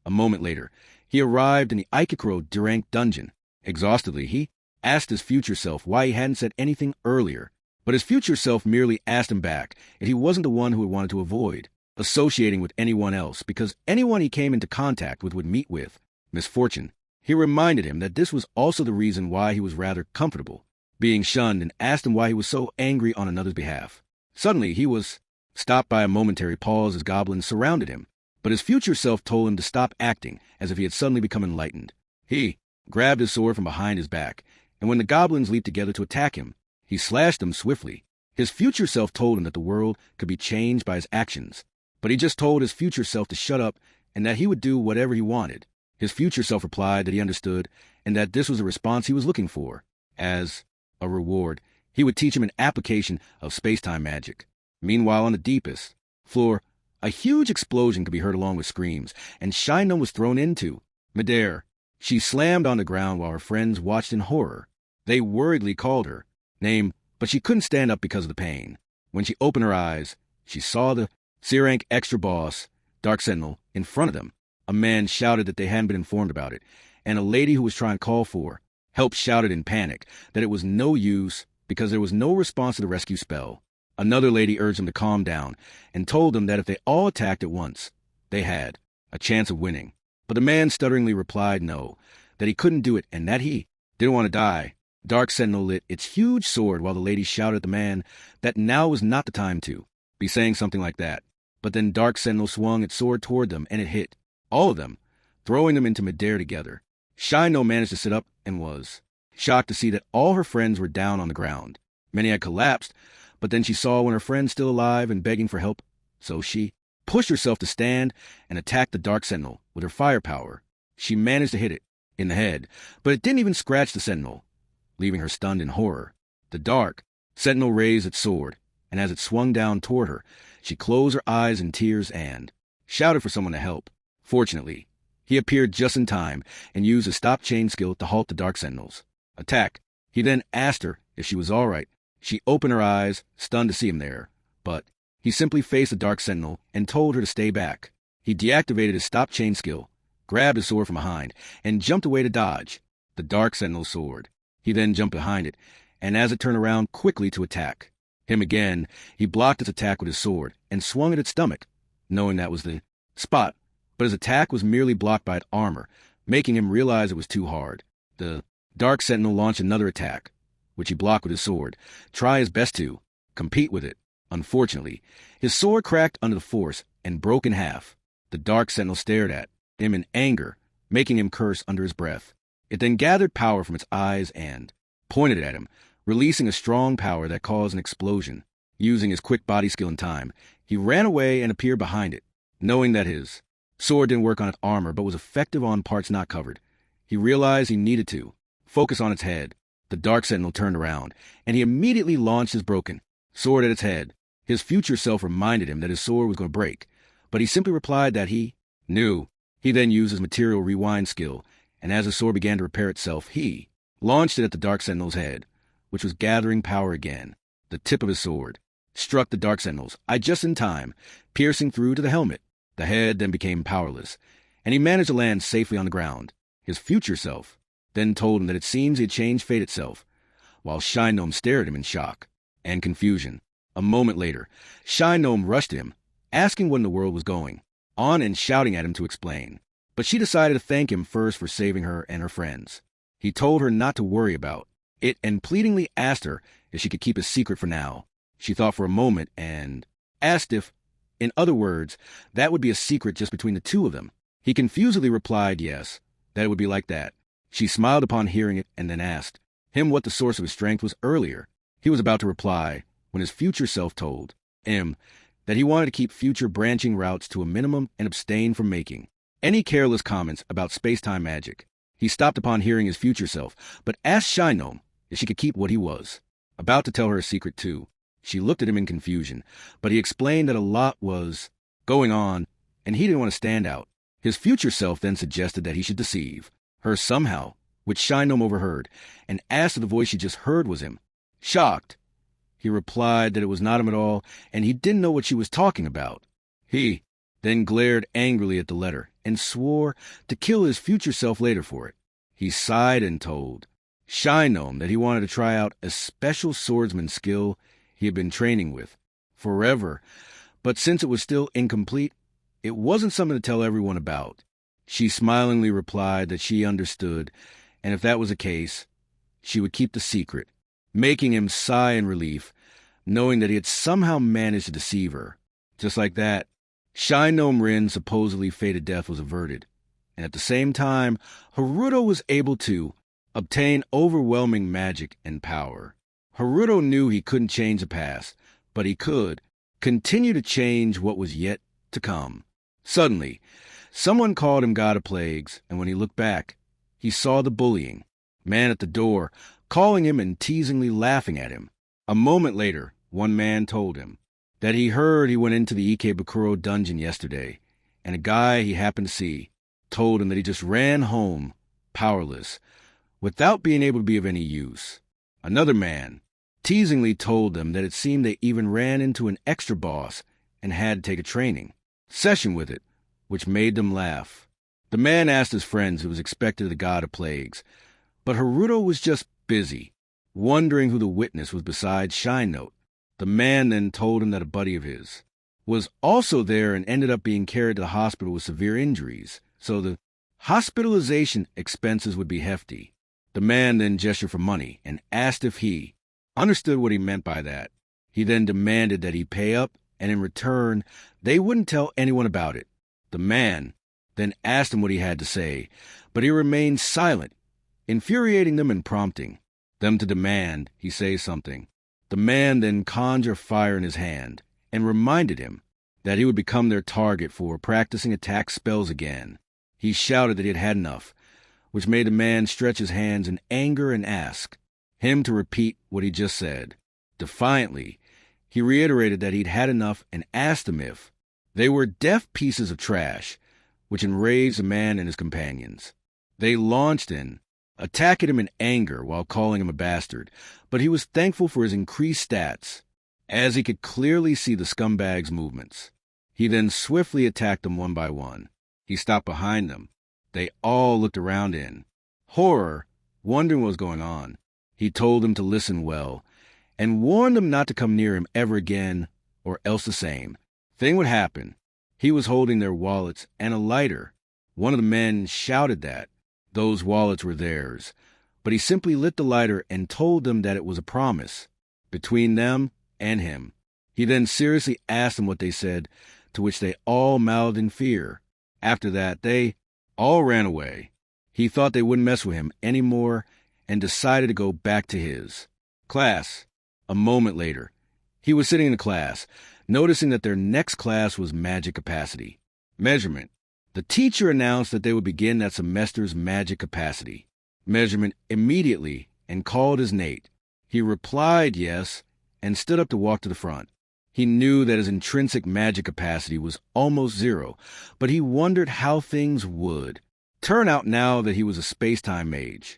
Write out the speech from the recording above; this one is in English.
A moment later, he arrived in the Aikikoro Durank dungeon. Exhaustedly, he asked his future self why he hadn't said anything earlier. But his future self merely asked him back if he wasn't the one who had wanted to avoid associating with anyone else, because anyone he came into contact with would meet with misfortune. He reminded him that this was also the reason why he was rather comfortable being shunned, and asked him why he was so angry on another's behalf. Suddenly, he was stopped by a momentary pause as goblins surrounded him, but his future self told him to stop acting as if he had suddenly become enlightened. He grabbed his sword from behind his back, and when the goblins leaped together to attack him, he slashed them swiftly. His future self told him that the world could be changed by his actions, but he just told his future self to shut up and that he would do whatever he wanted. His future self replied that he understood and that this was the response he was looking for. As a reward, he would teach him an application of space-time magic. Meanwhile, on the deepest floor, a huge explosion could be heard along with screams, and Shinon was thrown into midair. She slammed on the ground while her friends watched in horror. They worriedly called her name, but she couldn't stand up because of the pain. When she opened her eyes, she saw the C-rank extra boss, Dark Sentinel, in front of them. A man shouted that they hadn't been informed about it, and a lady who was trying to call for help shouted in panic that it was no use because there was no response to the rescue spell. Another lady urged them to calm down and told them that if they all attacked at once, they had a chance of winning. But the man stutteringly replied no, that he couldn't do it and that he didn't want to die. Dark Sentinel lit its huge sword while the lady shouted at the man that now was not the time to be saying something like that. But then Dark Sentinel swung its sword toward them and it hit all of them, throwing them into midair together. Shino managed to sit up and was shocked to see that all her friends were down on the ground. Many had collapsed, but then she saw one of her friends still alive and begging for help, so she pushed herself to stand and attacked the Dark Sentinel with her firepower. She managed to hit it in the head, but it didn't even scratch the Sentinel, leaving her stunned in horror. The Dark Sentinel raised its sword, and as it swung down toward her, she closed her eyes in tears and shouted for someone to help. Fortunately, he appeared just in time and used a stop chain skill to halt the Dark Sentinel's attack. He then asked her if she was all right. She opened her eyes, stunned to see him there, but he simply faced the Dark Sentinel and told her to stay back. He deactivated his stop chain skill, grabbed his sword from behind, and jumped away to dodge the Dark Sentinel's sword. He then jumped behind it, and as it turned around quickly to attack him again, he blocked its attack with his sword and swung at its stomach, knowing that was the spot. But his attack was merely blocked by its armor, making him realize it was too hard. The Dark Sentinel launched another attack, which he blocked with his sword, try his best to compete with it. Unfortunately, his sword cracked under the force and broke in half. The Dark Sentinel stared at him in anger, making him curse under his breath. It then gathered power from its eyes and pointed at him, releasing a strong power that caused an explosion. Using his quick body skill in time, he ran away and appeared behind it, knowing that his sword didn't work on its armor but was effective on parts not covered. He realized he needed to focus on its head. The Dark Sentinel turned around, and he immediately launched his broken sword at its head. His future self reminded him that his sword was going to break, but he simply replied that he knew. He then used his material rewind skill, and as the sword began to repair itself, he launched it at the Dark Sentinel's head, which was gathering power again. The tip of his sword struck the Dark Sentinel's eye just in time, piercing through to the helmet. The head then became powerless, and he managed to land safely on the ground. His future self then told him that it seems he had changed fate itself, while Shinom stared at him in shock and confusion. A moment later, Shinom rushed to him, asking what in the world was going on and shouting at him to explain. But she decided to thank him first for saving her and her friends. He told her not to worry about it and pleadingly asked her if she could keep his secret for now. She thought for a moment and asked if, in other words, that would be a secret just between the two of them. He confusedly replied yes, that it would be like that. She smiled upon hearing it and then asked him what the source of his strength was earlier. He was about to reply when his future self told him that he wanted to keep future branching routes to a minimum and abstain from making any careless comments about space-time magic. He stopped upon hearing his future self, but asked Shinom if she could keep what he was about to tell her a secret too. She looked at him in confusion, but he explained that a lot was going on, and he didn't want to stand out. His future self then suggested that he should deceive her somehow, which Shinom overheard, and asked if the voice she just heard was him. Shocked, he replied that it was not him at all, and he didn't know what she was talking about. He then glared angrily at the letter and swore to kill his future self later for it. He sighed and told Shy Gnome that he wanted to try out a special swordsman skill he had been training with forever, but since it was still incomplete, it wasn't something to tell everyone about. She smilingly replied that she understood, and if that was the case, she would keep the secret, making him sigh in relief, knowing that he had somehow managed to deceive her. Just like that, Shy Gnome Rin's supposedly fated death was averted, and at the same time, Haruto was able to obtain overwhelming magic and power. Haruto knew he couldn't change the past, but he could continue to change what was yet to come. Suddenly, someone called him God of Plagues, and when he looked back, he saw the bullying man at the door, calling him and teasingly laughing at him. A moment later, one man told him that he heard he went into the Ikebukuro dungeon yesterday, and a guy he happened to see told him that he just ran home, powerless, without being able to be of any use. Another man teasingly told them that it seemed they even ran into an extra boss and had to take a training session with it, which made them laugh. The man asked his friends who was expected of the God of Plagues, but Haruto was just busy, wondering who the witness was besides Shine Note. The man then told him that a buddy of his was also there and ended up being carried to the hospital with severe injuries, so the hospitalization expenses would be hefty. The man then gestured for money and asked if he understood what he meant by that. He then demanded that he pay up, and in return, they wouldn't tell anyone about it. The man then asked him what he had to say, but he remained silent, infuriating them and prompting them to demand he say something. The man then conjured fire in his hand and reminded him that he would become their target for practicing attack spells again. He shouted that he had had enough, which made the man stretch his hands in anger and ask him to repeat what he just said. Defiantly, he reiterated that he'd had enough and asked them if they were deaf pieces of trash, which enraged the man and his companions. They launched in, attacking him in anger while calling him a bastard, but he was thankful for his increased stats, as he could clearly see the scumbag's movements. He then swiftly attacked them one by one. He stopped behind them. They all looked around in horror, wondering what was going on. He told them to listen well, and warned them not to come near him ever again, or else the same thing would happen. He was holding their wallets and a lighter. One of the men shouted that those wallets were theirs, but he simply lit the lighter and told them that it was a promise between them and him. He then seriously asked them what they said, to which they all mouthed in fear. After that, they all ran away. He thought they wouldn't mess with him anymore and decided to go back to his class. A moment later, he was sitting in the class, noticing that their next class was magic capacity measurement. The teacher announced that they would begin that semester's magic capacity measurement immediately and called his Nate. He replied yes and stood up to walk to the front. He knew that his intrinsic magic capacity was almost zero, but he wondered how things would turn out now that he was a space-time mage.